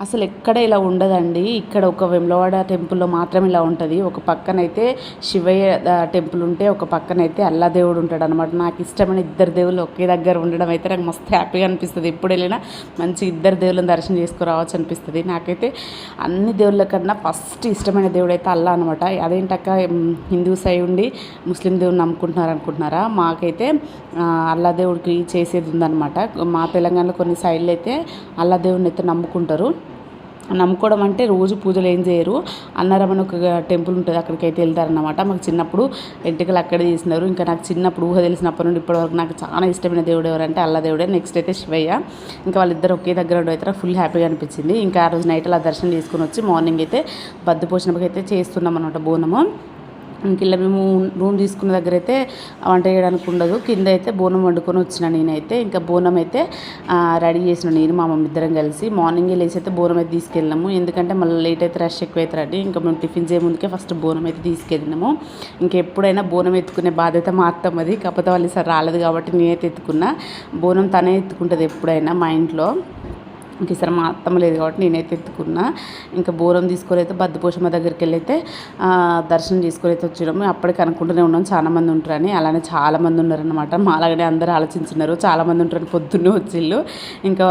అసలు ఎక్కడ ఇలా ఉండదండి. ఇక్కడ ఒక వేములవాడ టెంపుల్‌లో మాత్రం ఇలా ఉంటది. ఒక పక్కనైతే శివయ్య టెంపుల్ ఉంటే, ఒక పక్కనైతే అల్లా దేవుడు ఉంటాడనమాట. నాకు ఇష్టమైన ఇద్దరు దేవుళ్ళు ఒకే దగ్గర ఉండడం అయితే నాకు మస్తు హ్యాపీగా అనిపిస్తది. ఎప్పుడు వెళ్ళినా మంచి ఇద్దరు దేవుళ్ళని దర్శనం చేసుకురావచ్చు అనిపిస్తది. నాకైతే అన్ని దేవుళ్ళ కన్నా ఫస్ట్ ఇష్టమైన దేవుడు అయితే అల్లా అనమాట. అదేంటక్క హిందూస్ అయి ఉండి ముస్లిం దేవుడిని నమ్ముకుంటున్నారు అనుకుంటున్నారా? మాకైతే అల్లా దేవుడికి చేసేది ఉందన్నమాట. మా తెలంగాణలో కొన్ని సైడ్లు అయితే అల్లా దేవుడిని అయితే నమ్ముకుంటారు. నమ్ముకోవడం అంటే రోజు పూజలు ఏం చేయరు. అన్నారం అని ఒక టెంపుల్ ఉంటుంది, అక్కడికైతే వెళ్తారనమాట. మాకు చిన్నప్పుడు ఎంటికలు అక్కడే తీసినారు. ఇంకా నాకు చిన్నప్పుడు ఊహ తెలిసినప్పటి నుండి ఇప్పటివరకు నాకు చాలా ఇష్టమైన దేవుడు ఎవరంటే అల్లా దేవుడే. నెక్స్ట్ అయితే శివయ్య. ఇంకా వాళ్ళిద్దరు ఒకే దగ్గర అయితే ఫుల్ హ్యాపీగా అనిపించింది. ఇంకా ఆ రోజు నైట్ అలా దర్శనం చేసుకుని వచ్చి మార్నింగ్ అయితే బద్దు అయితే చేస్తున్నాం అనమాట బోనము. ఇంక ఇలా మేము రూమ్ తీసుకున్న దగ్గర అయితే వంట చేయడానికి ఉండదు. కింద అయితే బోనం వండుకొని వచ్చిన నేనైతే. ఇంకా బోనం అయితే రెడీ చేసిన నేను మా మమ్మీ ఇద్దరం కలిసి మార్నింగే లేచి అయితే బోనం అయితే తీసుకెళ్ళినాము. ఎందుకంటే మళ్ళీ లేట్ అయితే రష్ ఎక్కువ అవుతారండి. ఇంకా మేము టిఫిన్ చేయముందుకే ఫస్ట్ బోనం అయితే తీసుకెళ్ళినాము. ఇంకెప్పుడైనా బోనం ఎత్తుకునే బాధ్యత మా అత్తమ్మది. కాకపోతే వాళ్ళు ఈసారి రాలేదు కాబట్టి నేనైతే ఎత్తుకున్నా. బోనం తనే ఎత్తుకుంటుంది ఎప్పుడైనా మా ఇంట్లో. ఇంక ఈసారి మా అత్తమ్మ లేదు కాబట్టి నేనైతే ఎత్తుకున్నా. ఇంకా బోరం తీసుకొని అయితే బద్దపోషమ్మ దగ్గరికి వెళ్ళి అయితే దర్శనం చేసుకొని అయితే వచ్చినాము. అప్పటికి అనుకుంటూనే ఉన్నాం చాలామంది ఉంటారని. అలానే చాలామంది ఉన్నారనమాట. మా అలాగనే అందరూ ఆలోచించున్నారు చాలామంది ఉంటారని పొద్దున్నే వచ్చిళ్ళు. ఇంకా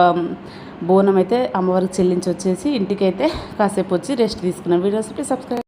బోనం అయితే అమ్మవారికి చెల్లించి వచ్చేసి ఇంటికైతే కాసేపు వచ్చి రెస్ట్ తీసుకున్నాం. Videos subscribe.